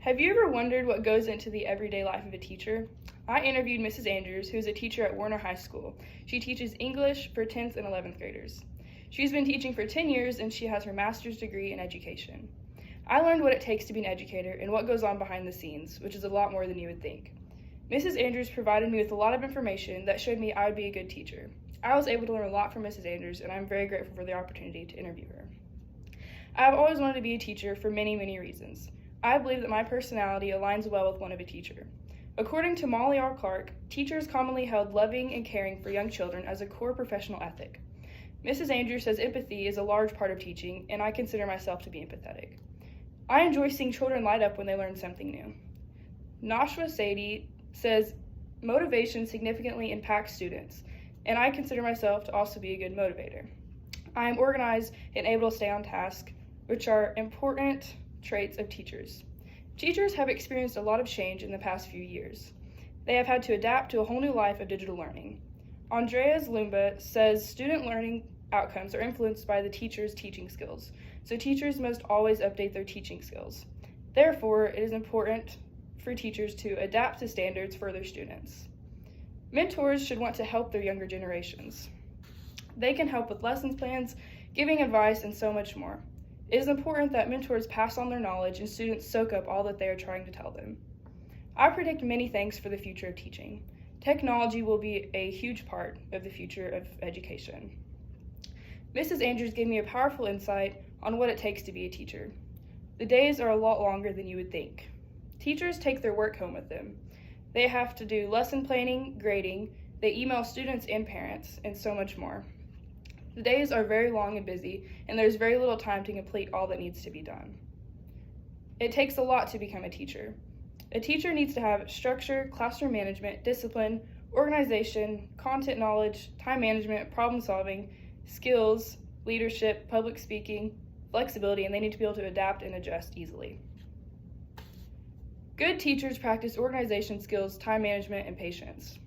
Have you ever wondered what goes into the everyday life of a teacher? I interviewed Mrs. Andrews, who is a teacher at Warner High School. She teaches English for 10th and 11th graders. She's been teaching for 10 years and she has her master's degree in education. I learned what it takes to be an educator and what goes on behind the scenes, which is a lot more than you would think. Mrs. Andrews provided me with a lot of information that showed me I would be a good teacher. I was able to learn a lot from Mrs. Andrews and I'm very grateful for the opportunity to interview her. I have always wanted to be a teacher for many, many reasons. I believe that my personality aligns well with one of a teacher. According to Molly R. Clark, teachers commonly held loving and caring for young children as a core professional ethic. Mrs. Andrews says empathy is a large part of teaching, and I consider myself to be empathetic. I enjoy seeing children light up when they learn something new. Nashwa Sadie says motivation significantly impacts students, and I consider myself to also be a good motivator. I am organized and able to stay on task, which are important traits of teachers. Teachers have experienced a lot of change in the past few years. They have had to adapt to a whole new life of digital learning. Andreas Lumba says student learning outcomes are influenced by the teacher's teaching skills, so teachers must always update their teaching skills. Therefore, it is important for teachers to adapt to standards for their students. Mentors should want to help their younger generations. They can help with lessons plans, giving advice, and so much more. It is important that mentors pass on their knowledge and students soak up all that they are trying to tell them. I predict many things for the future of teaching. Technology will be a huge part of the future of education. Mrs. Andrews gave me a powerful insight on what it takes to be a teacher. The days are a lot longer than you would think. Teachers take their work home with them. They have to do lesson planning, grading, they email students and parents, and so much more. The days are very long and busy, and there's very little time to complete all that needs to be done. It takes a lot to become a teacher. A teacher needs to have structure, classroom management, discipline, organization, content knowledge, time management, problem solving, skills, leadership, public speaking, flexibility, and they need to be able to adapt and adjust easily. Good teachers practice organization skills, time management, and patience.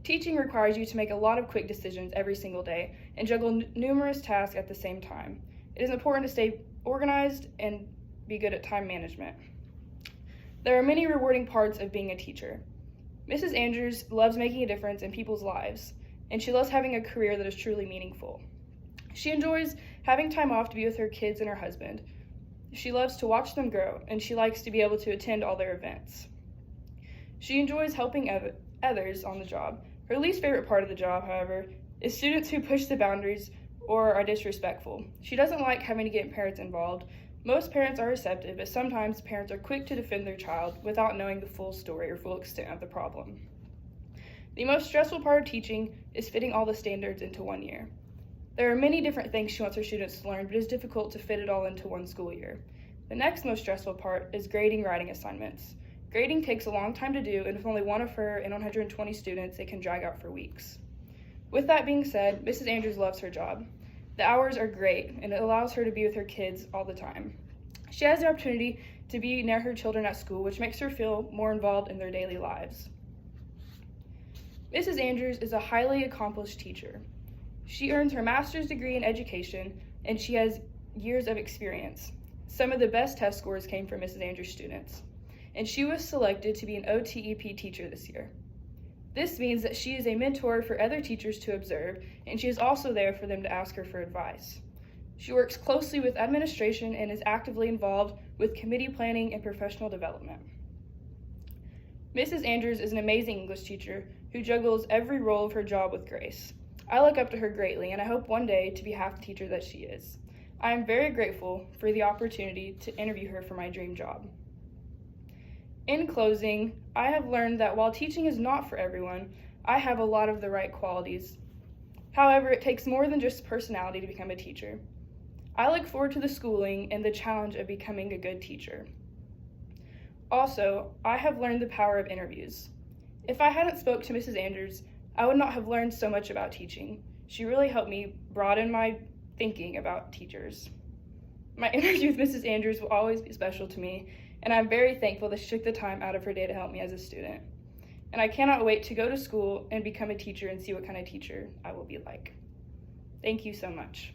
Teaching requires you to make a lot of quick decisions every single day and juggle numerous tasks at the same time. It is important to stay organized and be good at time management. There are many rewarding parts of being a teacher. Mrs. Andrews loves making a difference in people's lives, and she loves having a career that is truly meaningful. She enjoys having time off to be with her kids and her husband. She loves to watch them grow, and she likes to be able to attend all their events. She enjoys helping others on the job. Her least favorite part of the job, however, is students who push the boundaries or are disrespectful. She doesn't like having to get parents involved. Most parents are receptive, but sometimes parents are quick to defend their child without knowing the full story or full extent of the problem. The most stressful part of teaching is fitting all the standards into 1 year. There are many different things she wants her students to learn, but it is difficult to fit it all into one school year. The next most stressful part is grading writing assignments. Grading takes a long time to do, and with only one of her and 120 students, it can drag out for weeks. With that being said, Mrs. Andrews loves her job. The hours are great, and it allows her to be with her kids all the time. She has the opportunity to be near her children at school, which makes her feel more involved in their daily lives. Mrs. Andrews is a highly accomplished teacher. She earns her master's degree in education, and she has years of experience. Some of the best test scores came from Mrs. Andrews' students, and she was selected to be an OTEP teacher this year. This means that she is a mentor for other teachers to observe, and she is also there for them to ask her for advice. She works closely with administration and is actively involved with committee planning and professional development. Mrs. Andrews is an amazing English teacher who juggles every role of her job with grace. I look up to her greatly, and I hope one day to be half the teacher that she is. I am very grateful for the opportunity to interview her for my dream job. In closing, I have learned that while teaching is not for everyone, I have a lot of the right qualities. However, it takes more than just personality to become a teacher. I look forward to the schooling and the challenge of becoming a good teacher. Also, I have learned the power of interviews. If I hadn't spoke to Mrs. Andrews, I would not have learned so much about teaching. She really helped me broaden my thinking about teachers. My interview with Mrs. Andrews will always be special to me, and I'm very thankful that she took the time out of her day to help me as a student. And I cannot wait to go to school and become a teacher and see what kind of teacher I will be like. Thank you so much.